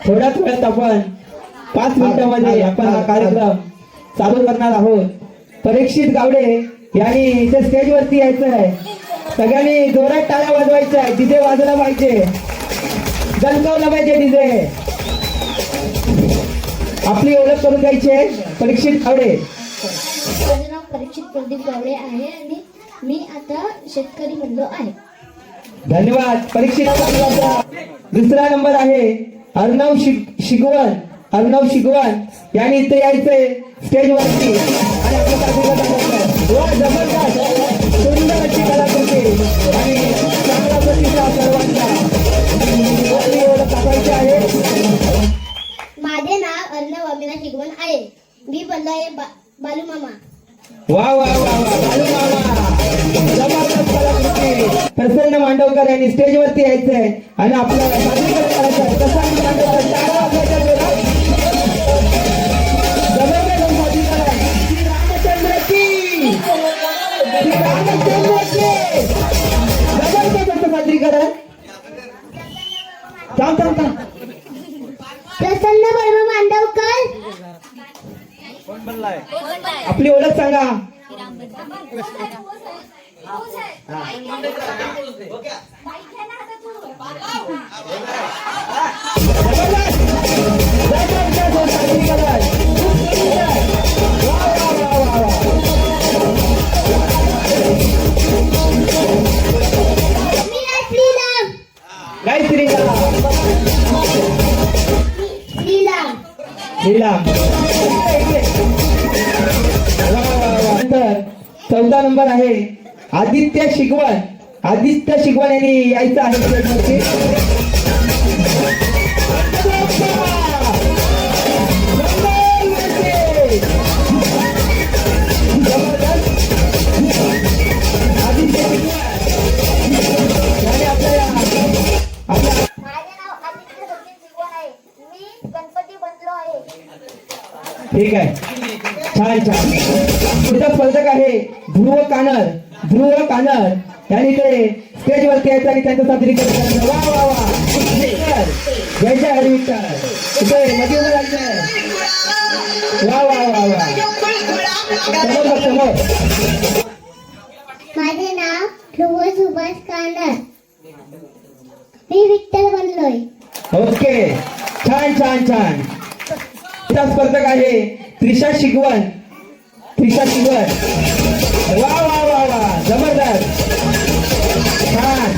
थोड्याच वेळात आपण 5 मिनिटांमध्ये आपण हा कार्यक्रम चालू करणार आहोत. परीक्षित गावडे यांनी इथे स्टेजवरती यायचं आहे. सगळ्यांनी जोरात टाळ्या वाजवायच्या आहे. डीजे वाजला पाहिजे, गणकवला पाहिजे डीजे. आपली ओळख करून द्यायची आहे. परीक्षित गावडे. माझं नाव परीक्षित प्रदीप गावडे आहे आणि मी आता शेतकरी बनलो आहे. धन्यवाद. परीक्षित दुसरा नंबर आहे अर्णव शिगवण. अर्णव शिगवण यांनी इथे यायचंय स्टेजवरती आणि आपल्या साथीला दाखवायचं. वा, जबरदस्त सुंदर अशी कलाकृती आणि चांगला प्रतिसाद सर्वांचा. आपली ओळख दाखवायची आहे. माझे नाव अर्णव अविनाश शिगवण आहे. मी बनलो आहे बालू मामा. वा वा वा वा, बालू मामा. जबरदस्त कलाकृती. प्रसन्न मांडवकर यांनी स्टेजवरती यायचंय आणि आपल्याला सादरीकरण करायचं आहे. प्रसन्न मांडवकर टाळ्या वाजवायच्या जोरात. जबरदस्त सादरीकरण. श्री रामचंद्र की, श्री रामचंद्र की. जबरदस्त असं सादरीकरण. थांब थांब थांब. प्रसन्न बर्मा मांडवकर. आपली ओळख सांगा. काय श्रीराम. 14 नंबर आहे आदित्य शिगवण. आदित्य शिगवण यांनी यायचं आहे स्टेजवरती. आदित्य शिगवण आणि आपल्या माझे नाव आदित्य सचिन शिगवण आहे. मी गणपती बनलो आहे. ठीक आहे. छान छान. पुढचा स्पर्धक आहे ध्रुव कानर. ध्रुव कानर यांनी ते स्टेजवरती यायचं आणि त्यांचं सादरीकरण करायचं. वा वा वा. जय जय हरी विठ्ठल. इथे मध्ये उभं राहायचंय. वा वा वा वा. समोर बघ, समोर. माझे नाव ध्रुव सुभाष कानर. मी विठ्ठल बनलोय. ओके. छान छान छान. पुढचा स्पर्धक आहे त्रिशा शिगवण. त्रिशा शिगवण. वा वा वा वा. जबरदस्त. छान.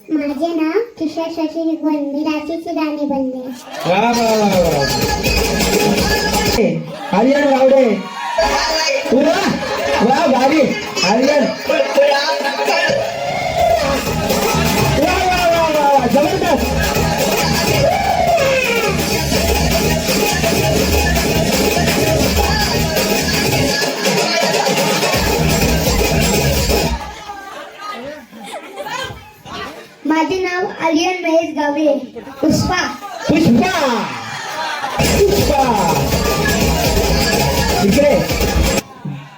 माझे नाव किशोर शशी शिगवण. मी राशीची राणी बनले. वा वा वा वा. आर्यन गावडे. वा वा भारी. आर्यन. वा वा वा वा वा. जबरदस्त. माझे नाव आर्यन महेश गावडे. पुष्पा. पुष्पा. पुष्पा. इकडे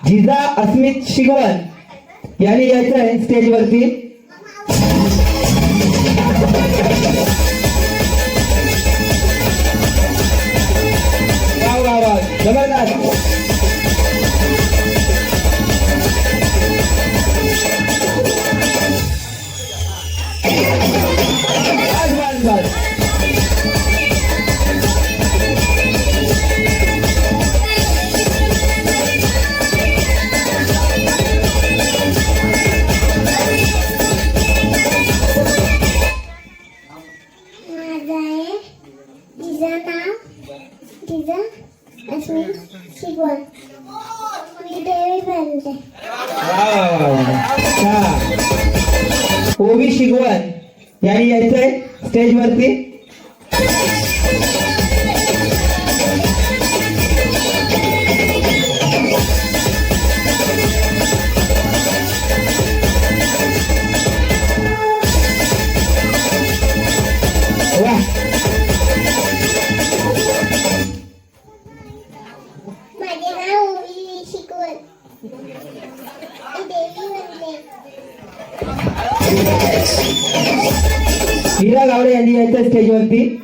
जिजा अस्मित शिगवण यांनी यायचं आहे स्टेजवरती. वा वा वा. जबरदस्त. बस बस बस. शिगवण. मी देवी बनते. ओवी शिगवण यांनी यायचंय स्टेजवरती. हिरा गावडे यांनी यायचं स्टेजवरती.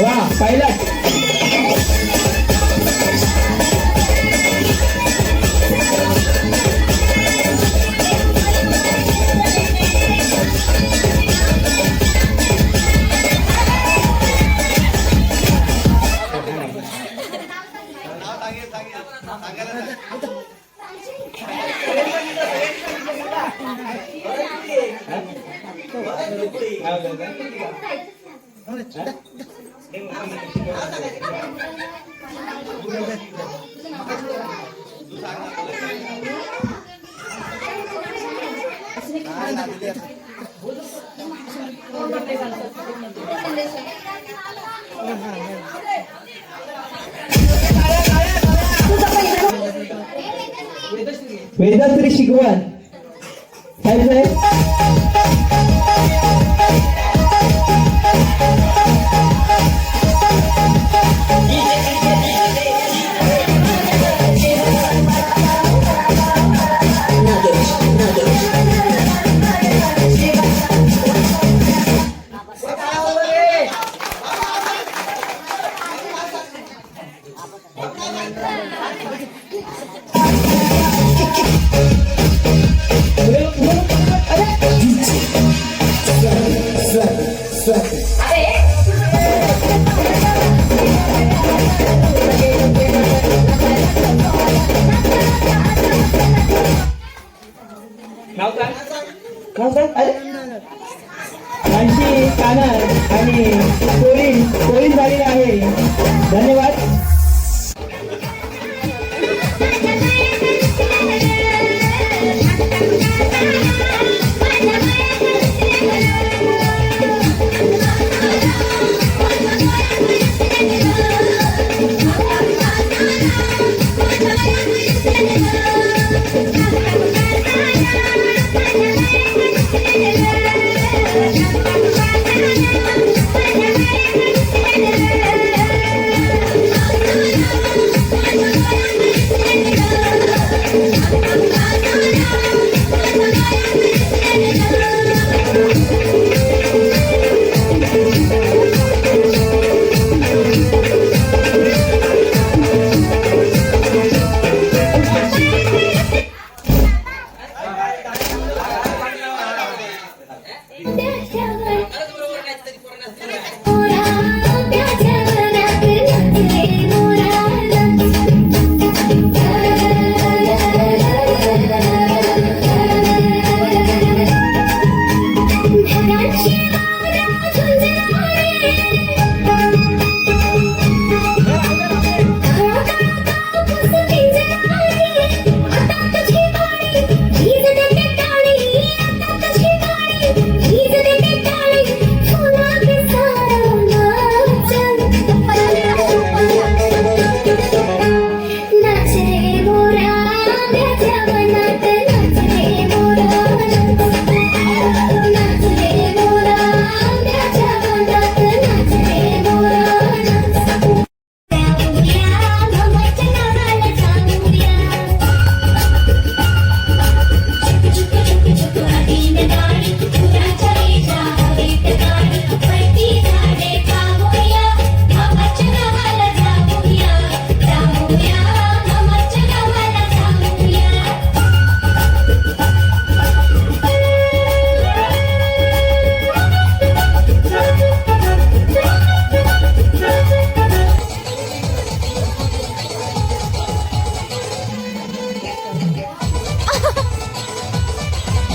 वा पाहिलं. वेदश्री शिकवण साहेब मानसी कानर आणि पोलीस झालेले आहे. धन्यवाद.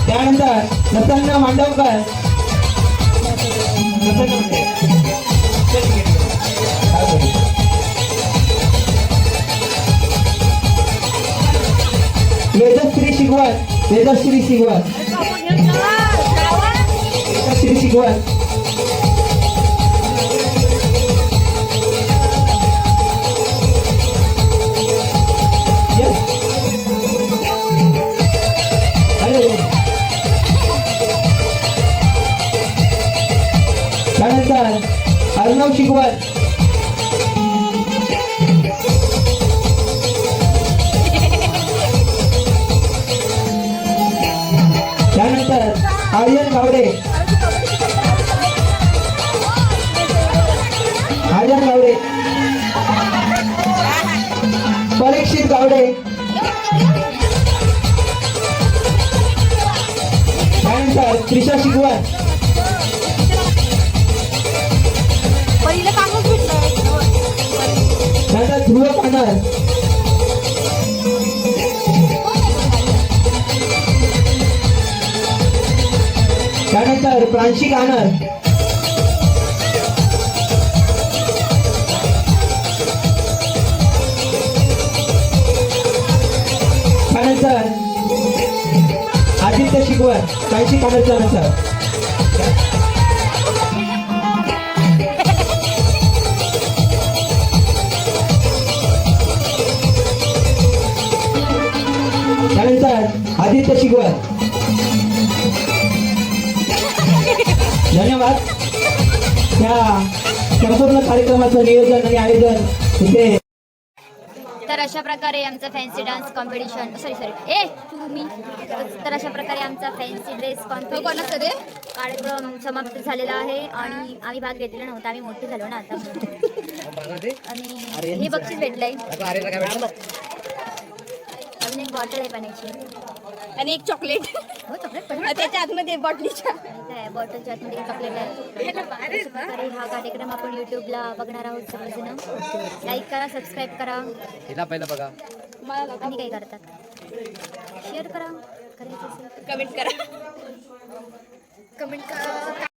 त्यानंतर प्रसन्न मांडवकर वेदश्री शिकवण वेदश्री शिकवण वेदश्री शिकवण त्यानंतर अर्णव शिकवण आर्यन गावडे, आर्यन गावडे, परीक्षित गावडे, त्यानंतर त्रिशा शिगवण, त्यानंतर ध्रुव कानर, त्यानंतर प्रांशी कानर, त्यानंतर आदित्य शिगवण प्रांशी कानरच्या नंतर त्यानंतर आदित्य शिगवण. धन्यवाद. त्या संपूर्ण कार्यक्रमाचं नियोजन आणि आयोजन इथे. तर अशा प्रकारे आमचा फॅन्सी डान्स कॉम्पिटिशन तर अशा प्रकारे आमचा फॅन्सी ड्रेस कॉम्पिटिशन कार्यक्रम समाप्त झालेला आहे आणि आम्ही भाग घेतलेला नव्हता, आम्ही मोठे झालो ना आता. आणि हे बक्षीस भेटलंय, अजून एक बॉटल आहे पाण्याची आणि एक चॉकलेट. हो चॉकलेट पण त्याच्या आतमध्ये बॉटलीच्या बॉटलच्या आतमध्ये चॉकलेट आहे. अशा प्रकारे हा कार्यक्रम आपण युट्यूबला बघणार आहोत सगळेजण. लाईक करा, सबस्क्राईब करा बघा आणि काय करतात शेअर करा, करायचं असेल कमेंट करा.